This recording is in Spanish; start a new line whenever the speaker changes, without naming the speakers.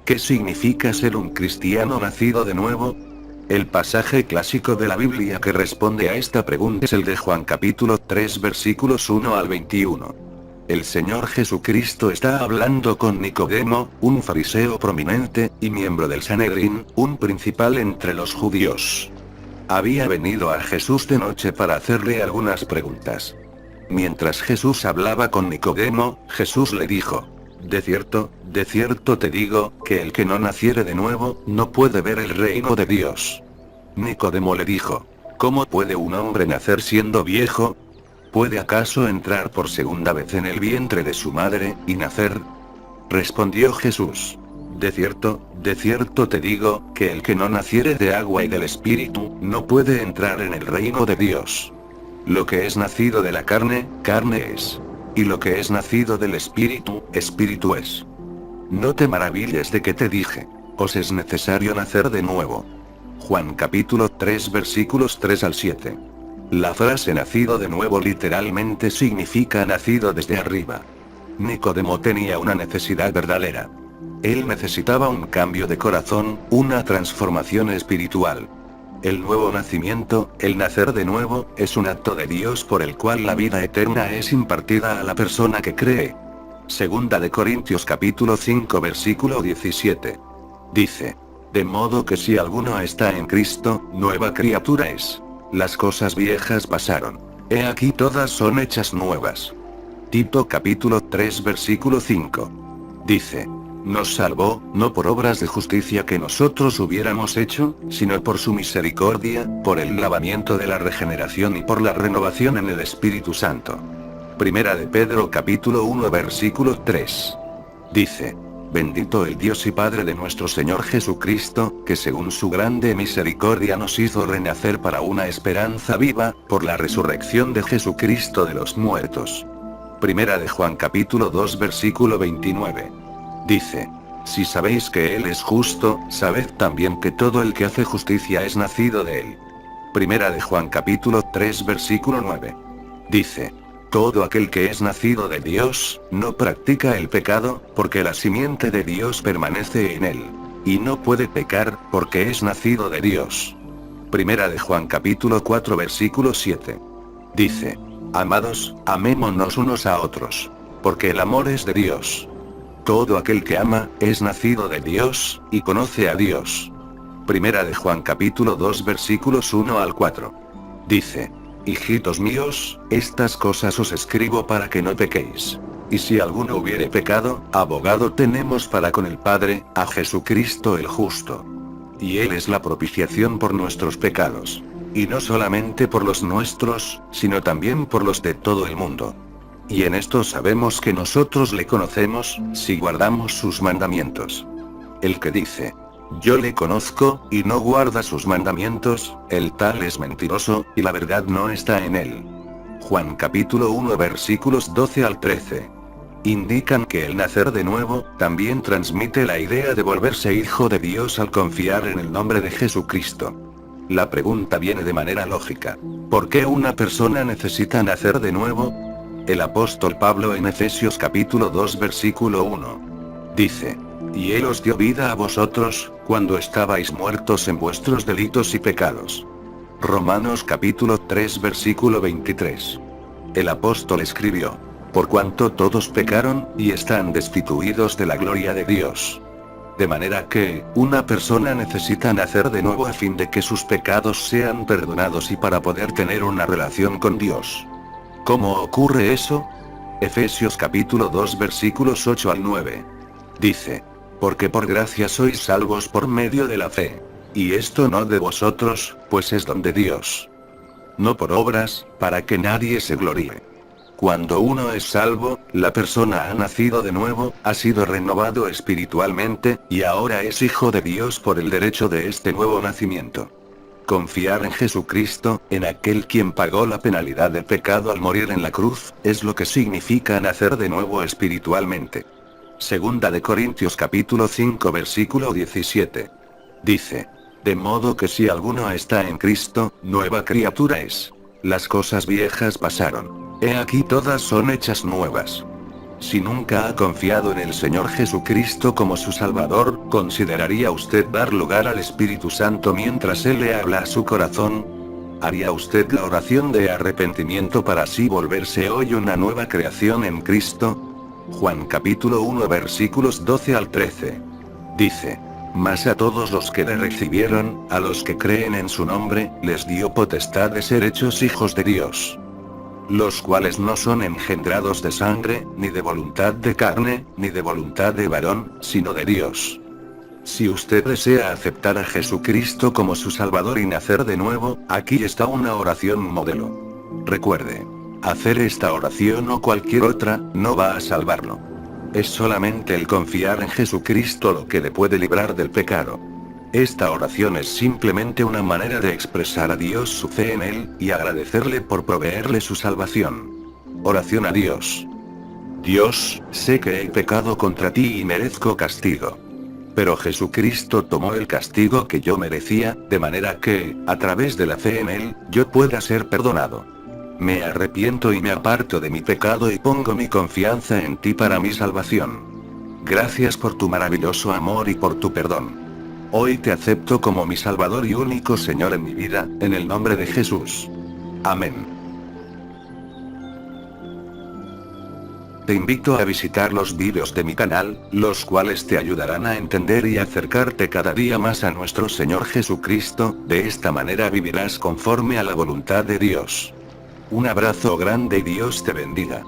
¿Qué significa ser un cristiano nacido de nuevo? El pasaje clásico de la Biblia que responde a esta pregunta es el de Juan capítulo 3 versículos 1 al 21. El Señor Jesucristo está hablando con Nicodemo, un fariseo prominente, y miembro del Sanedrín, un principal entre los judíos. Había venido a Jesús de noche para hacerle algunas preguntas. Mientras Jesús hablaba con Nicodemo, Jesús le dijo: de cierto te digo, que el que no naciere de nuevo, no puede ver el reino de Dios. Nicodemo le dijo: ¿cómo puede un hombre nacer siendo viejo? ¿Puede acaso entrar por segunda vez en el vientre de su madre, y nacer? Respondió Jesús: de cierto te digo, que el que no naciere de agua y del Espíritu, no puede entrar en el reino de Dios. Lo que es nacido de la carne, carne es. Y lo que es nacido del Espíritu, Espíritu es. No te maravilles de que te dije: os es necesario nacer de nuevo. Juan capítulo 3 versículos 3 al 7. La frase nacido de nuevo literalmente significa nacido desde arriba. Nicodemo tenía una necesidad verdadera. Él necesitaba un cambio de corazón, una transformación espiritual. El nuevo nacimiento, el nacer de nuevo, es un acto de Dios por el cual la vida eterna es impartida a la persona que cree. Segunda de Corintios capítulo 5 versículo 17. Dice: de modo que si alguno está en Cristo, nueva criatura es. Las cosas viejas pasaron. He aquí todas son hechas nuevas. Tito capítulo 3 versículo 5. Dice: nos salvó, no por obras de justicia que nosotros hubiéramos hecho, sino por su misericordia, por el lavamiento de la regeneración y por la renovación en el Espíritu Santo. Primera de Pedro capítulo 1 versículo 3. Dice: bendito el Dios y Padre de nuestro Señor Jesucristo, que según su grande misericordia nos hizo renacer para una esperanza viva, por la resurrección de Jesucristo de los muertos. Primera de Juan capítulo 2 versículo 29. Dice: si sabéis que Él es justo, sabed también que todo el que hace justicia es nacido de Él. Primera de Juan capítulo 3 versículo 9. Dice: todo aquel que es nacido de Dios, no practica el pecado, porque la simiente de Dios permanece en él. Y no puede pecar, porque es nacido de Dios. Primera de Juan capítulo 4 versículo 7. Dice: amados, amémonos unos a otros. Porque el amor es de Dios. Todo aquel que ama, es nacido de Dios, y conoce a Dios. Primera de Juan capítulo 2 versículos 1 al 4. Dice: hijitos míos, estas cosas os escribo para que no pequéis. Y si alguno hubiere pecado, abogado tenemos para con el Padre, a Jesucristo el justo. Y Él es la propiciación por nuestros pecados. Y no solamente por los nuestros, sino también por los de todo el mundo. Y en esto sabemos que nosotros le conocemos, si guardamos sus mandamientos. El que dice: yo le conozco, y no guarda sus mandamientos, el tal es mentiroso, y la verdad no está en él. Juan capítulo 1 versículos 12 al 13. Indican que el nacer de nuevo, también transmite la idea de volverse hijo de Dios al confiar en el nombre de Jesucristo. La pregunta viene de manera lógica: ¿por qué una persona necesita nacer de nuevo? El apóstol Pablo en Efesios capítulo 2 versículo 1. Dice: y Él os dio vida a vosotros, cuando estabais muertos en vuestros delitos y pecados. Romanos capítulo 3 versículo 23. El apóstol escribió: por cuanto todos pecaron, y están destituidos de la gloria de Dios. De manera que, una persona necesita nacer de nuevo a fin de que sus pecados sean perdonados y para poder tener una relación con Dios. ¿Cómo ocurre eso? Efesios capítulo 2 versículos 8 al 9. Dice: porque por gracia sois salvos por medio de la fe. Y esto no de vosotros, pues es don de Dios. No por obras, para que nadie se gloríe. Cuando uno es salvo, la persona ha nacido de nuevo, ha sido renovado espiritualmente, y ahora es hijo de Dios por el derecho de este nuevo nacimiento. Confiar en Jesucristo, en aquel quien pagó la penalidad del pecado al morir en la cruz, es lo que significa nacer de nuevo espiritualmente. Segunda de Corintios capítulo 5 versículo 17. Dice: de modo que si alguno está en Cristo, nueva criatura es. Las cosas viejas pasaron. He aquí todas son hechas nuevas. Si nunca ha confiado en el Señor Jesucristo como su Salvador, ¿consideraría usted dar lugar al Espíritu Santo mientras Él le habla a su corazón? ¿Haría usted la oración de arrepentimiento para así volverse hoy una nueva creación en Cristo? Juan capítulo 1 versículos 12 al 13. Dice: Mas a todos los que le recibieron, a los que creen en su nombre, les dio potestad de ser hechos hijos de Dios. Los cuales no son engendrados de sangre, ni de voluntad de carne, ni de voluntad de varón, sino de Dios. Si usted desea aceptar a Jesucristo como su Salvador y nacer de nuevo, aquí está una oración modelo. Recuerde, hacer esta oración o cualquier otra, no va a salvarlo. Es solamente el confiar en Jesucristo lo que le puede librar del pecado. Esta oración es simplemente una manera de expresar a Dios su fe en Él, y agradecerle por proveerle su salvación. Oración a Dios. Dios, sé que he pecado contra ti y merezco castigo. Pero Jesucristo tomó el castigo que yo merecía, de manera que, a través de la fe en Él, yo pueda ser perdonado. Me arrepiento y me aparto de mi pecado y pongo mi confianza en ti para mi salvación. Gracias por tu maravilloso amor y por tu perdón. Hoy te acepto como mi Salvador y único Señor en mi vida, en el nombre de Jesús. Amén. Te invito a visitar los vídeos de mi canal, los cuales te ayudarán a entender y acercarte cada día más a nuestro Señor Jesucristo. De esta manera vivirás conforme a la voluntad de Dios. Un abrazo grande y Dios te bendiga.